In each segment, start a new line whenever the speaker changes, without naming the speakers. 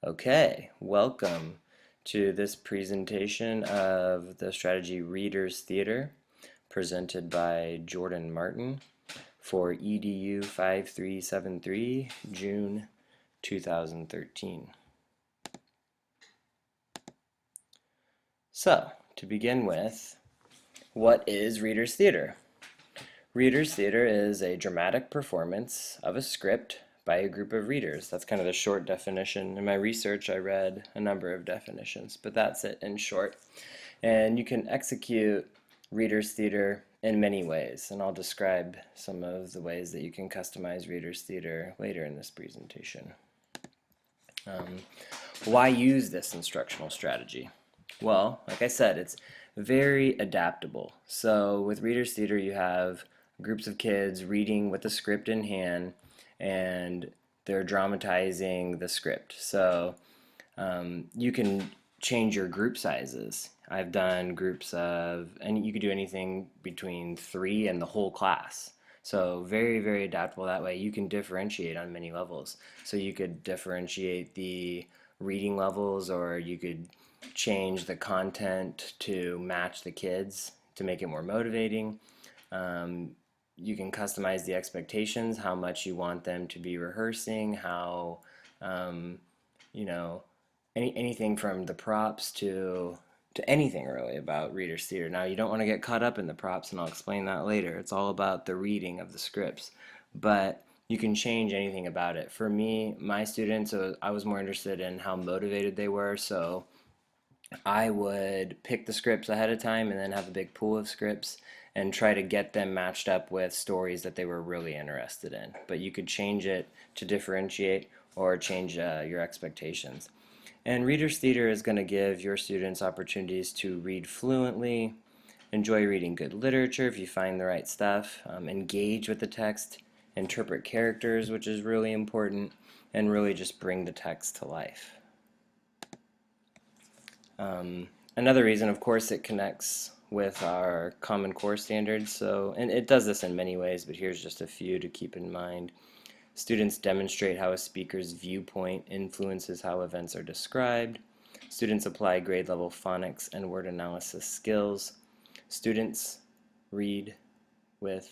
Okay, welcome to this presentation of the strategy Readers Theater presented by Jordan Martin for EDU 5373, June 2013. So, to begin with, what is Readers Theater? Readers Theater is a dramatic performance of a script by a group of readers. That's kind of the short definition. In my research, I read a number of definitions, but that's it in short. And you can execute Readers Theater in many ways, and I'll describe some of the ways that you can customize Readers Theater later in this presentation. Why use this instructional strategy? Well, like I said, it's very adaptable. So with Readers Theater, you have groups of kids reading with the script in hand, and they're dramatizing the script. So you can change your group sizes. I've done groups of, and you could do anything between 3 and the whole class. So very, very adaptable that way. You can differentiate on many levels. So you could differentiate the reading levels, or you could change the content to match the kids to make it more motivating. You can customize the expectations, how much you want them to be rehearsing, how, you know, anything from the props to anything really about Readers Theater. Now, you don't want to get caught up in the props, and I'll explain that later. It's all about the reading of the scripts, but you can change anything about it. For me, my students, I was more interested in how motivated they were, so I would pick the scripts ahead of time and then have a big pool of scripts and try to get them matched up with stories that they were really interested in. But you could change it to differentiate or change your expectations. And Readers Theater is going to give your students opportunities to read fluently, enjoy reading good literature if you find the right stuff, engage with the text, interpret characters, which is really important, and really just bring the text to life. Another reason, of course, it connects with our Common Core standards. So, and it does this in many ways, but here's just a few to keep in mind. Students demonstrate how a speaker's viewpoint influences how events are described. Students apply grade level phonics and word analysis skills. Students read with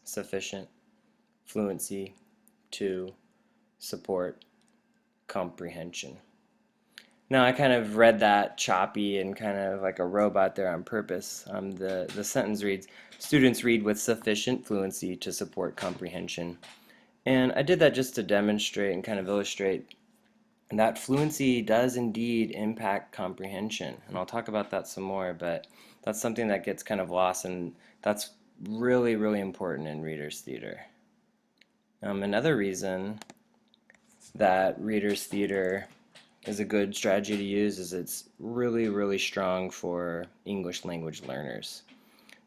sufficient fluency to support comprehension. Now, I kind of read that choppy and kind of like a robot there on purpose. The sentence reads, students read with sufficient fluency to support comprehension. And I did that just to demonstrate and kind of illustrate that fluency does indeed impact comprehension. And I'll talk about that some more, but that's something that gets kind of lost, and that's really, really important in Readers Theater. Another reason that Readers Theater is a good strategy to use is it's really, really strong for English language learners.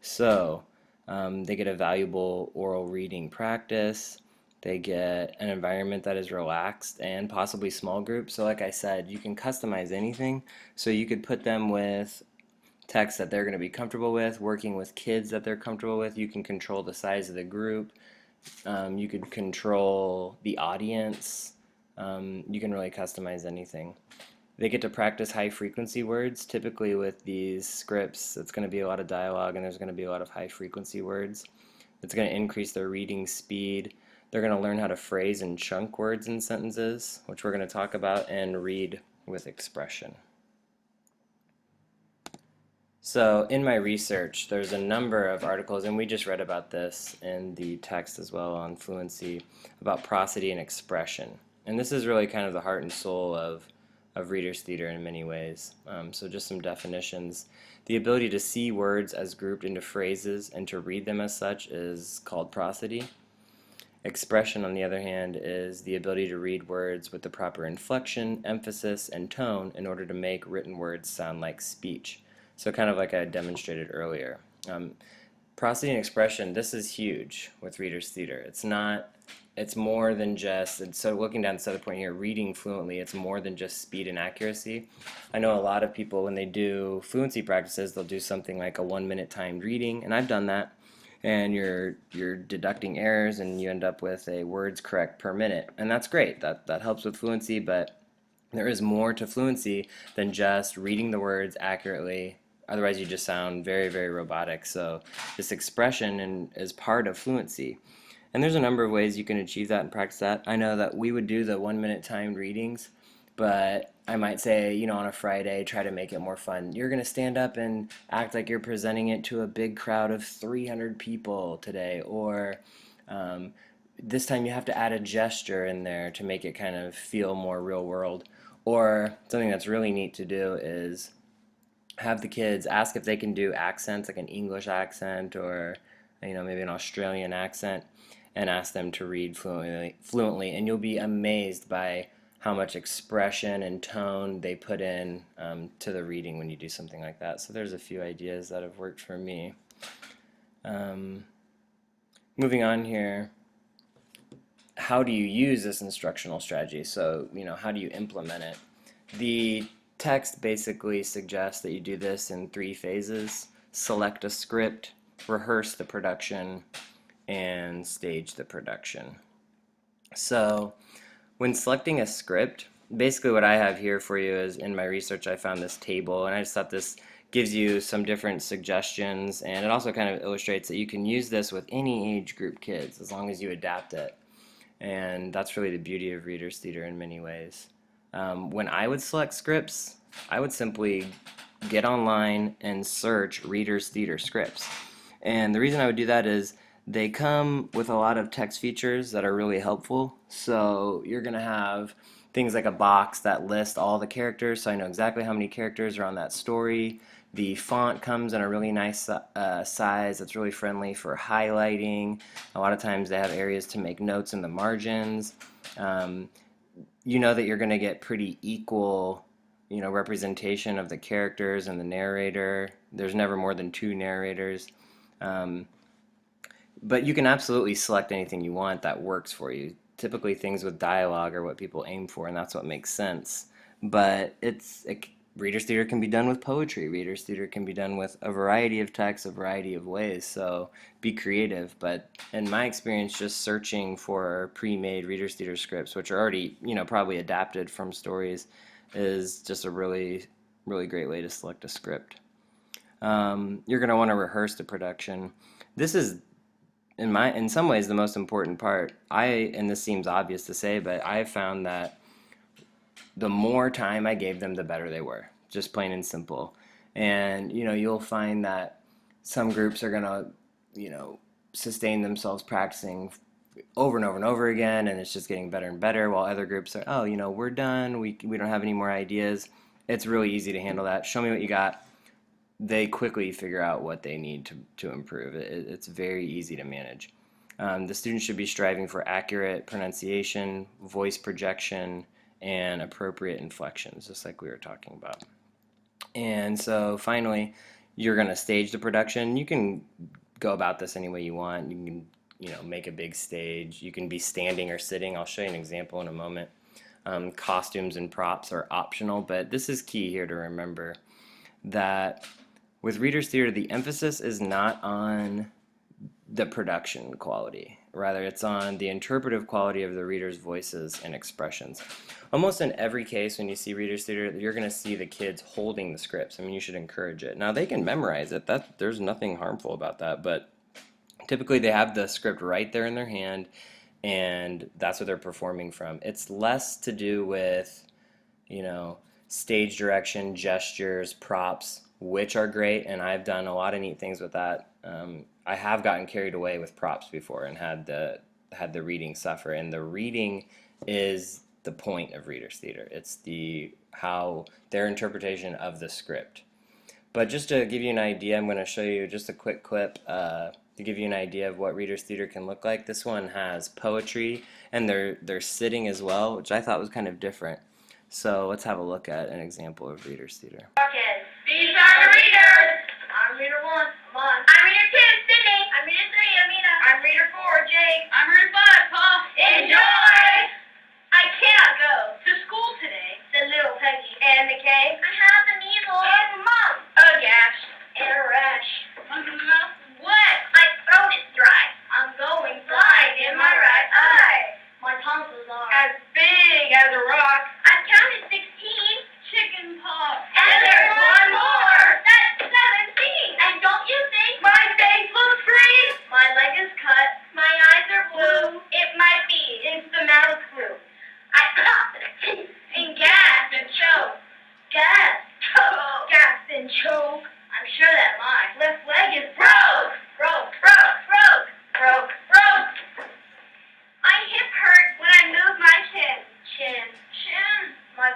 So they get a valuable oral reading practice. They get an environment that is relaxed and possibly small groups. So like I said, you can customize anything. So you could put them with text that they're going to be comfortable with, working with kids that they're comfortable with. You can control the size of the group. You could control the audience. You can really customize anything. They get to practice high frequency words. Typically with these scripts, it's going to be a lot of dialogue and there's going to be a lot of high frequency words. It's going to increase their reading speed. They're going to learn how to phrase and chunk words in sentences, which we're going to talk about, and read with expression. So in my research, there's a number of articles, and we just read about this in the text as well on fluency, about prosody and expression. And this is really kind of the heart and soul of Readers Theater in many ways. So just some definitions. The ability to see words as grouped into phrases and to read them as such is called prosody. Expression, on the other hand, is the ability to read words with the proper inflection, emphasis, and tone in order to make written words sound like speech. So kind of like I demonstrated earlier. Prosody and expression, this is huge with Readers Theater. It's more than just, so looking down the other point here, reading fluently, it's more than just speed and accuracy. I know a lot of people, when they do fluency practices, they'll do something like a 1-minute timed reading, and I've done that. And you're deducting errors, and you end up with a words correct per minute, and that's great. That helps with fluency, but There is more to fluency than just reading the words accurately. Otherwise, you just sound very, very robotic. So, this expression is part of fluency. And there's a number of ways you can achieve that and practice that. I know that we would do the 1 minute timed readings, but I might say, on a Friday, try to make it more fun. You're going to stand up and act like you're presenting it to a big crowd of 300 people today. Or this time you have to add a gesture in there to make it kind of feel more real world. Or something that's really neat to do is have the kids ask if they can do accents, like an English accent or maybe an Australian accent, and ask them to read fluently, and you'll be amazed by how much expression and tone they put in to the reading when you do something like that. So there's a few ideas that have worked for me. Moving on here, how do you use this instructional strategy? So, how do you implement it? The text basically suggests that you do this in 3 phases: select a script, rehearse the production, and stage the production. So, when selecting a script, basically what I have here for you is, in my research I found this table, and I just thought this gives you some different suggestions, and it also kind of illustrates that you can use this with any age group kids as long as you adapt it. And that's really the beauty of Reader's Theater in many ways. When I would select scripts, I would simply get online and search Reader's Theater scripts. And the reason I would do that is they come with a lot of text features that are really helpful. So you're going to have things like a box that lists all the characters, so I know exactly how many characters are on that story. The font comes in a really nice size that's really friendly for highlighting. A lot of times they have areas to make notes in the margins. You know that you're going to get pretty equal representation of the characters and the narrator. There's never more than 2 narrators. But you can absolutely select anything you want that works for you. Typically things with dialogue are what people aim for, and that's what makes sense. But Reader's Theater can be done with poetry. Reader's Theater can be done with a variety of texts, a variety of ways. So be creative. But in my experience, just searching for pre-made Reader's Theater scripts, which are already probably adapted from stories, is just a really, really great way to select a script. You're going to want to rehearse the production. This is in some ways the most important part. And this seems obvious to say, but I found that the more time I gave them, the better they were. Just plain and simple. And you'll find that some groups are gonna, sustain themselves practicing over and over and over again, and it's just getting better and better, while other groups are, oh, we're done, we don't have any more ideas. It's really easy to handle that. Show me what you got. They quickly figure out what they need to improve. It's very easy to manage. The students should be striving for accurate pronunciation, voice projection, and appropriate inflections, just like we were talking about. And so finally, you're going to stage the production. You can go about this any way you want. You can make a big stage. You can be standing or sitting. I'll show you an example in a moment. Costumes and props are optional, but this is key here to remember that with Reader's Theater, the emphasis is not on the production quality. Rather, it's on the interpretive quality of the reader's voices and expressions. Almost in every case when you see Reader's Theater, you're going to see the kids holding the scripts. I mean, you should encourage it. Now, they can memorize it. There's nothing harmful about that, but typically they have the script right there in their hand, and that's what they're performing from. It's less to do with, stage direction, gestures, props, which are great, and I've done a lot of neat things with that. I have gotten carried away with props before and had the reading suffer, and the reading is the point of Reader's Theater. It's how their interpretation of the script. But just to give you an idea, I'm going to show you just a quick clip to give you an idea of what Reader's Theater can look like. This one has poetry, and they're sitting as well, which I thought was kind of different. So let's have a look at an example of Reader's Theater.
These are the readers. I'm reader 1, Amon. I'm reader 2, Sydney. I'm reader 3, Amina. I'm reader 4, Jake. I'm reader 5, Paul. Enjoy! I cannot go to school today, said little Peggy. And McKay? I have the measles. And Mom? A gash. And a rash. What? My throat is dry. I'm going blind in my right eye. My tonsils are as big as a rock. I've counted 6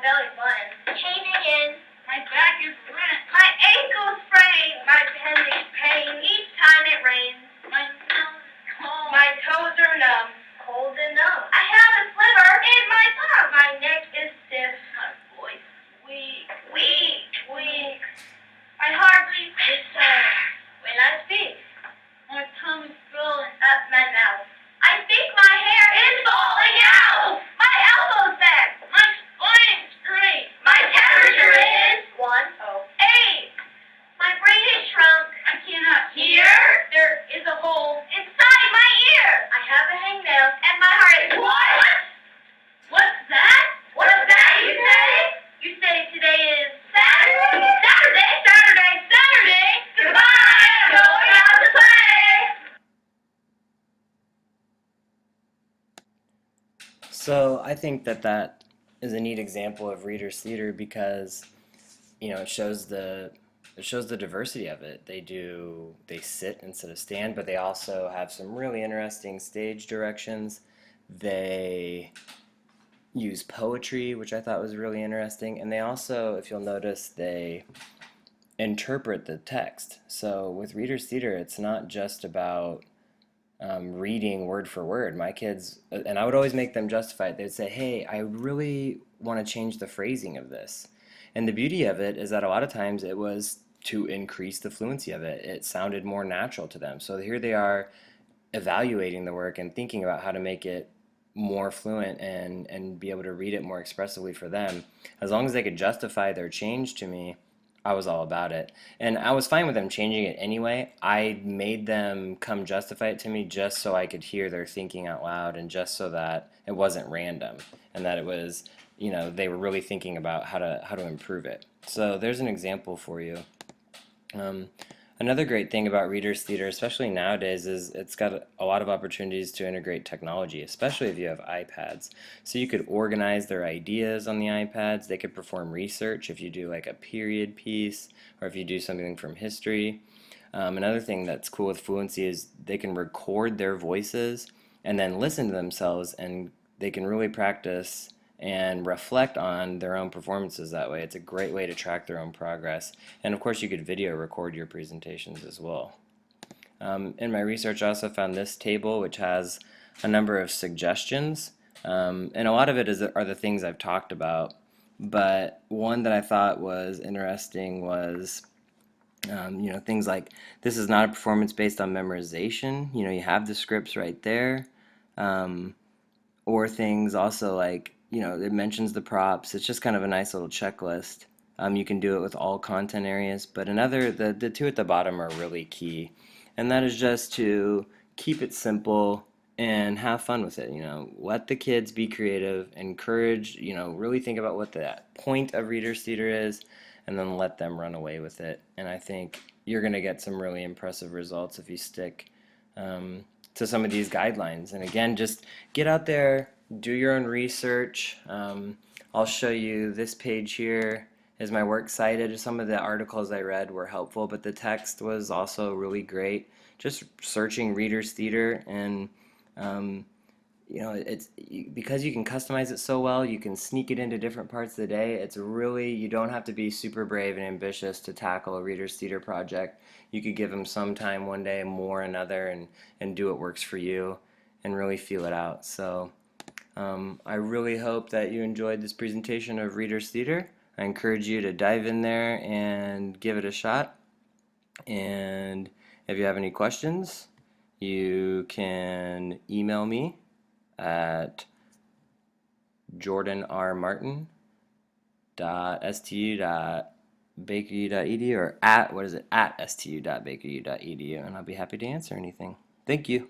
belly button. Caving in. My back is rent. My ankle's sprained. My appendix pain each time it rains. My nose is cold. My toes are numb. Cold and numb. I have a sliver in my thumb. My neck is stiff. My voice weak. Weak. I hardly whisper when I speak. My tongue is swollen up my mouth. I think my hair is falling out. My elbow's bent. My spine is straight. My temperature is 108. My brain is shrunk. I cannot hear. There is a hole inside my ear. I have a hangnail and my heart is what? What's that? What's that you say? You say today is Saturday. Saturday. Goodbye. I'm going out to play.
So I think that is a neat example of readers theater because it shows the diversity of it. They sit instead of stand, but they also have some really interesting stage directions. They use poetry, which I thought was really interesting, and they also, if you'll notice, they interpret the text. So with readers theater, it's not just about reading word for word. My kids, and I would always make them justify it. They'd say, "Hey, I really want to change the phrasing of this." And the beauty of it is that a lot of times it was to increase the fluency of it. It sounded more natural to them. So here they are evaluating the work and thinking about how to make it more fluent and be able to read it more expressively for them. As long as they could justify their change to me, I was all about it. And I was fine with them changing it anyway. I made them come justify it to me just so I could hear their thinking out loud and just so that it wasn't random and that it was, they were really thinking about how to improve it. So there's an example for you. Another great thing about Readers Theater, especially nowadays, is it's got a lot of opportunities to integrate technology, especially if you have iPads. So you could organize their ideas on the iPads. They could perform research if you do like a period piece or if you do something from history. Another thing that's cool with Fluency is they can record their voices and then listen to themselves, and they can really practice and reflect on their own performances that way. It's a great way to track their own progress. And of course, you could video record your presentations as well. In my research, I also found this table, which has a number of suggestions. And a lot of it are the things I've talked about. But one that I thought was interesting was things like this is not a performance based on memorization. You have the scripts right there. Or things also like, it mentions the props. It's just kind of a nice little checklist. You can do it with all content areas, but the two at the bottom are really key. And that is just to keep it simple and have fun with it. Let the kids be creative, encourage, really think about what the point of Readers Theater is, and then let them run away with it. And I think you're going to get some really impressive results if you stick to some of these guidelines. And again, just get out there, do your own research. I'll show you this page here is my works cited. Some of the articles I read were helpful, but the text was also really great. Just searching Readers Theater, and it's because you can customize it so well, you can sneak it into different parts of the day. It's really, you don't have to be super brave and ambitious to tackle a Readers Theater project. You could give them some time one day, more another, and do what works for you and really feel it out. So I really hope that you enjoyed this presentation of Readers Theater. I encourage you to dive in there and give it a shot. And if you have any questions, you can email me at jordanrmartin.stu.bakeru.edu or at stu.bakeru.edu, and I'll be happy to answer anything. Thank you.